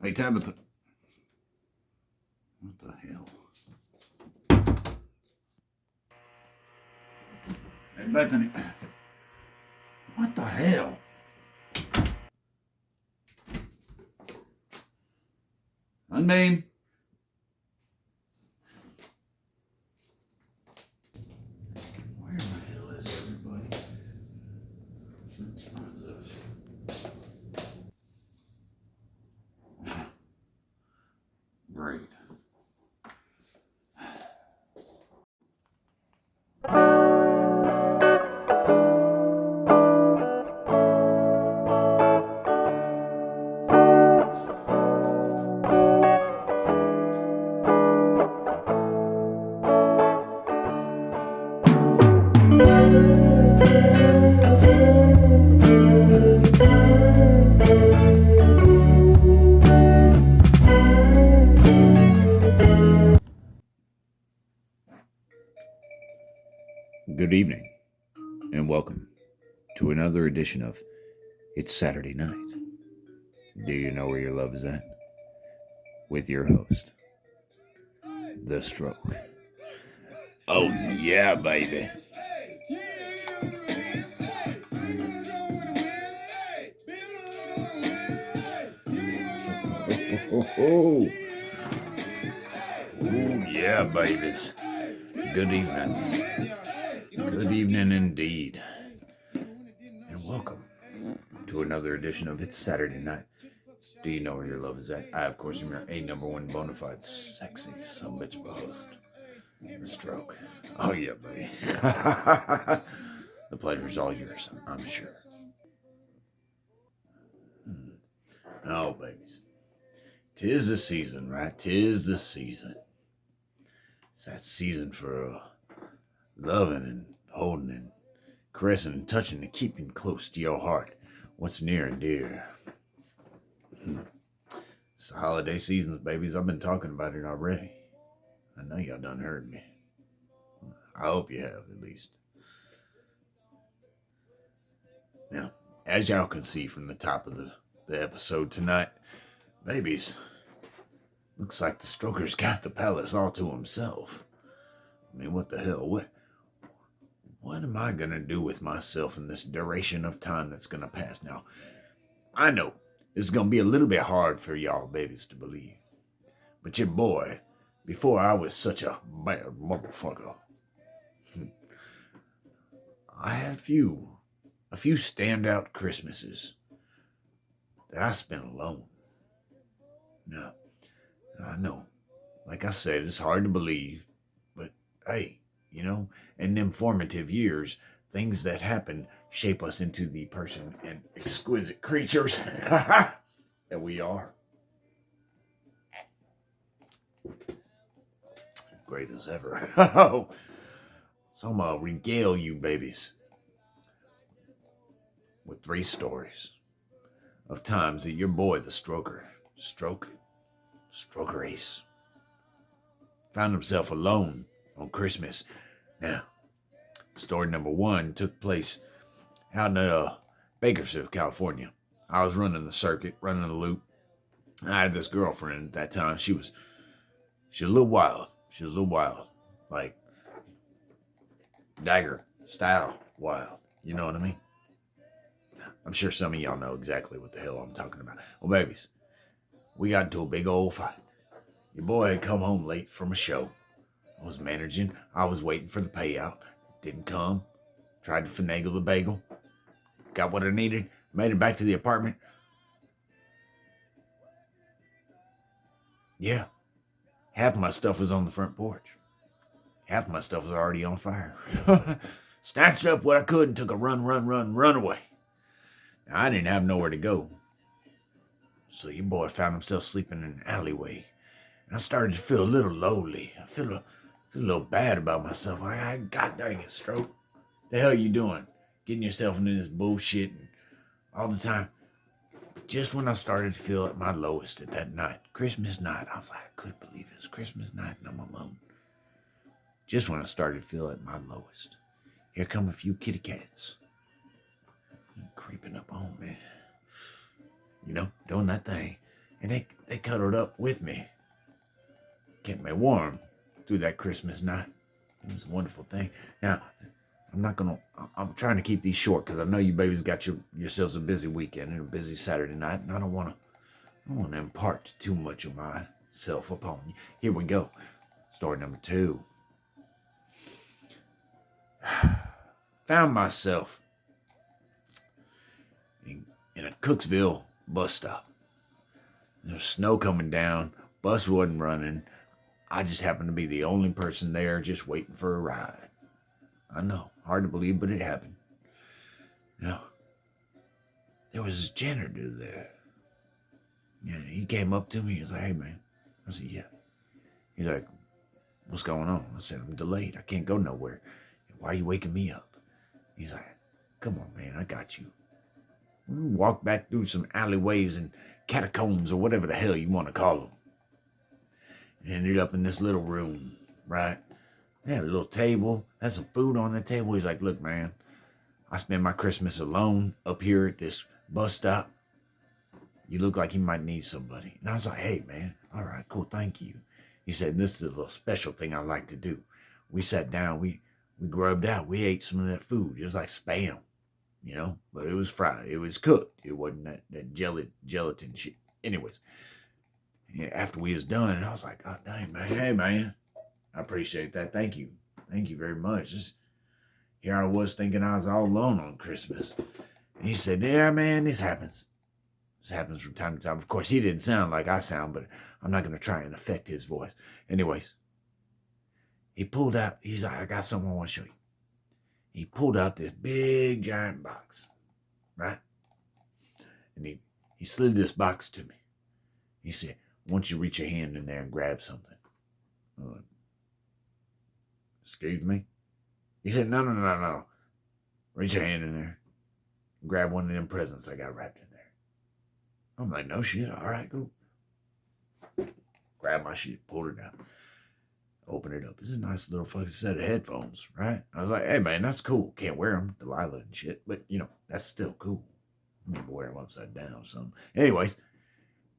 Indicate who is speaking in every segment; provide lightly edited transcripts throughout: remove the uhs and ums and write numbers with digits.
Speaker 1: Hey, Tabitha. What the hell? Hey, Bethany. What the hell? Unnamed. Where the hell is everybody? Great. Good evening, and welcome to another edition of It's Saturday Night. Do you know where your love is at? With your host, The Stroke. Oh, yeah, baby. Oh, yeah, babies. Good evening. Good evening indeed. And welcome to another edition of It's Saturday Night. Do you know where your love is at? I, of course, am your number one bona fide sexy sumbitch of a host, The Stroke. Oh, yeah, buddy. The pleasure's all yours, I'm sure. Oh, babies. 'Tis the season, right? 'Tis the season. It's that season for loving and holding and caressing and touching and keeping close to your heart what's near and dear. It's the holiday seasons, babies. I've been talking about it already. I know y'all done heard me. I hope you have, at least. Now, as y'all can see from the top of the episode tonight, babies, looks like the Stroker's got the palace all to himself. I mean, what the hell? What am I going to do with myself in this duration of time that's going to pass? Now, I know it's going to be a little bit hard for y'all babies to believe. But your boy, before I was such a bad motherfucker, I had a few standout Christmases that I spent alone. Now, I know, like I said, it's hard to believe, but hey, you know, in them formative years, things that happen shape us into the person and exquisite creatures that we are. Great as ever. So I'm going to regale you babies with 3 stories of times that your boy, the Stroker Ace, found himself alone on Christmas. Now, story number 1 took place out in Bakersfield, California. I was running the circuit, running the loop. I had this girlfriend at that time. She was a little wild. She was a little wild. Like Dagger style wild. You know what I mean? I'm sure some of y'all know exactly what the hell I'm talking about. Well, babies, we got into a big old fight. Your boy had come home late from a show. I was managing. I was waiting for the payout. Didn't come. Tried to finagle the bagel. Got what I needed. Made it back to the apartment. Yeah. Half my stuff was on the front porch. Half my stuff was already on fire. Snatched up what I could and took a run away. Now, I didn't have nowhere to go. So your boy found himself sleeping in an alleyway. And I started to feel a little lonely. I feel a little bad about myself. God dang it, Stroke. The hell you doing? Getting yourself into this bullshit and all the time. Just when I started to feel at my lowest at that night, Christmas night, I was like, I couldn't believe it was Christmas night and I'm alone. Just when I started to feel at my lowest, here come a few kitty cats creeping up on me. You know, doing that thing. And they cuddled up with me. Kept me warm through that Christmas night. It was a wonderful thing. Now, I'm trying to keep these short because I know you babies got yourselves a busy weekend and a busy Saturday night, and I don't want to impart too much of myself upon you. Here we go. Story number 2. Found myself in a Cooksville bus stop. There was snow coming down. Bus wasn't running. I just happened to be the only person there just waiting for a ride. I know, hard to believe, but it happened. Now, there was this janitor there. Yeah, he came up to me. He was like, "Hey, man." I said, "Yeah." He's like, "What's going on?" I said, "I'm delayed. I can't go nowhere. Why are you waking me up?" He's like, "Come on, man. I got you." We walked back through some alleyways and catacombs or whatever the hell you want to call them. And ended up in this little room, right? They had a little table, had some food on the table. He's like, "Look, man, I spend my Christmas alone up here at this bus stop. You look like you might need somebody." And I was like, "Hey, man, all right, cool, thank you." He said, "This is a little special thing I like to do." We sat down, we grubbed out, we ate some of that food. It was like Spam, but it was fried. It was cooked. It wasn't that gelatin shit. Anyways, after we was done, I was like, "Oh, dang, man. Hey, man, I appreciate that. Thank you. Thank you very much." Here I was thinking I was all alone on Christmas. And he said, "Yeah, man, this happens. This happens from time to time." Of course, he didn't sound like I sound, but I'm not going to try and affect his voice. Anyways, he pulled out, he's like, "I got something I want to show you." He pulled out this big giant box, right? And he slid this box to me. He said, "I want you to reach your hand in there and grab something." I went, "Excuse me?" He said, No. Reach your hand in there and grab one of them presents I got wrapped in there." I'm like, "No shit. All right, go." Grab my shit, pulled it down, open it up. It's a nice little fucking set of headphones, right? I was like, "Hey, man, that's cool. Can't wear them, Delilah and shit, but, that's still cool. Maybe wear them upside down or something." Anyways,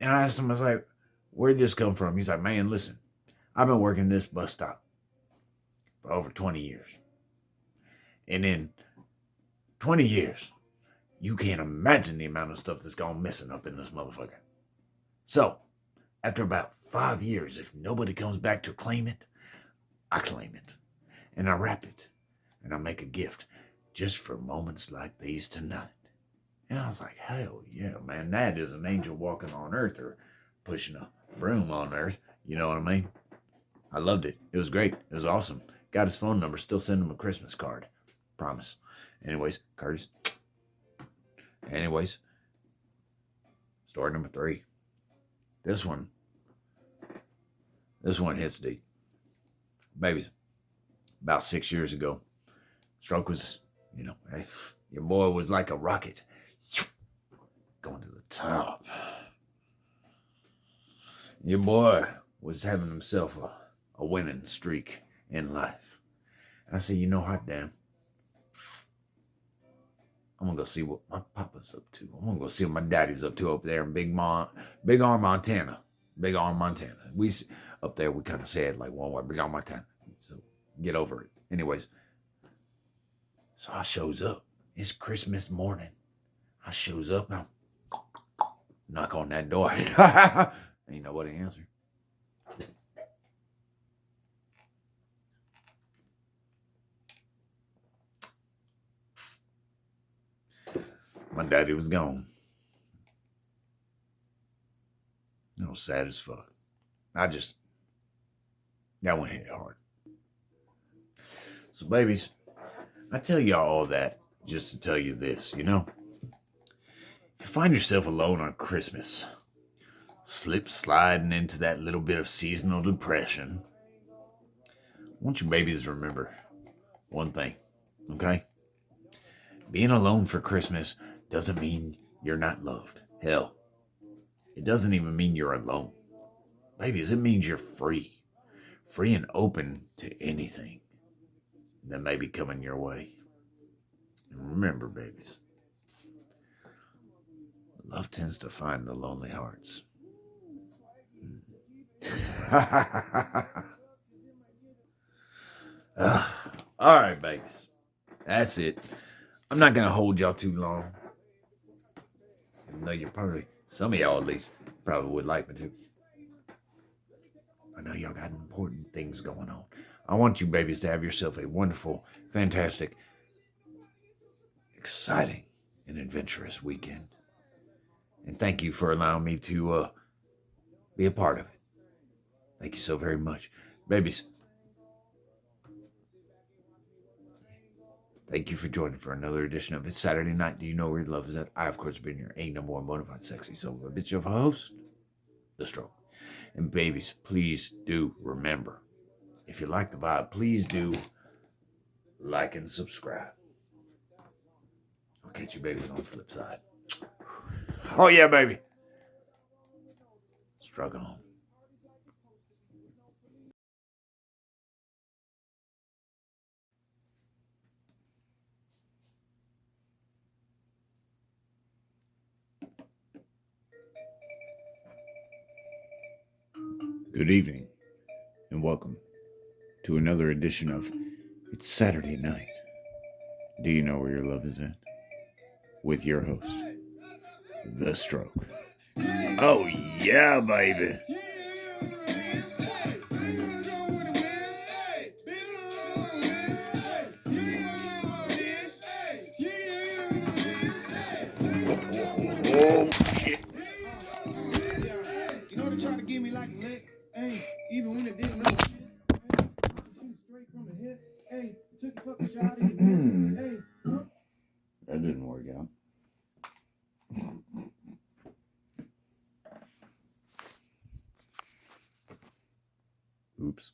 Speaker 1: and I asked him, I was like, "Where'd this come from?" He's like, "Man, listen, I've been working this bus stop for over 20 years. And in 20 years, you can't imagine the amount of stuff that's gone missing up in this motherfucker. So, after about 5 years, if nobody comes back to claim it, I claim it. And I wrap it. And I make a gift just for moments like these tonight." And I was like, "Hell yeah, man, that is an angel walking on earth or pushing a broom on earth." You know what I mean? I loved it. It was great. It was awesome. Got his phone number. Still send him a Christmas card. Promise. Anyways, Curtis. Anyways, story number 3. This one hits deep. Babies, about 6 years ago, stroke was, hey, your boy was like a rocket going to the top. Your boy was having himself a winning streak in life. And I said, "Hot damn, I'm going to go see what my papa's up to. I'm going to go see what my daddy's up to up there in Big Arm, Montana. Big Arm, Montana. We up there, we kind of say it like one word, Big Arm, Montana. So get over it." Anyways, so I shows up. It's Christmas morning. I shows up and I knock on that door. Ain't nobody answer. My daddy was gone. I was sad as fuck. That one hit hard. So, babies, I tell y'all all that just to tell you this, if you find yourself alone on Christmas, sliding into that little bit of seasonal depression, I want you babies to remember one thing, okay? Being alone for Christmas doesn't mean you're not loved. Hell, it doesn't even mean you're alone. Babies, it means you're free and open to anything that may be coming your way. And remember, babies, love tends to find the lonely hearts. All right, babies. That's it. I'm not gonna hold y'all too long. Even though you probably, some of y'all at least, probably would like me to. I know y'all got important things going on. I want you babies to have yourself a wonderful, fantastic, exciting, and adventurous weekend. And thank you for allowing me to be a part of it. Thank you so very much. Babies, thank you for joining for another edition of It's Saturday Night. Do you know where your love is at? I, of course, have been your number one bonafide sexy son of a bitch of a host, The Stroke. And babies, please do remember, if you like the vibe, please do like and subscribe. I'll catch you babies on the flip side. Oh yeah, baby. Struggle on. Good evening, and welcome to another edition of It's Saturday Night. Do you know where your love is at? With your host, The Stroke. Oh yeah, baby. Oh shit.
Speaker 2: You know they tried to give me like a lick, hey, even when it didn't know shit. Hey, shoot straight from the hip, hey, took a fucking shot and you missed, hey,
Speaker 1: That didn't work out. Oops.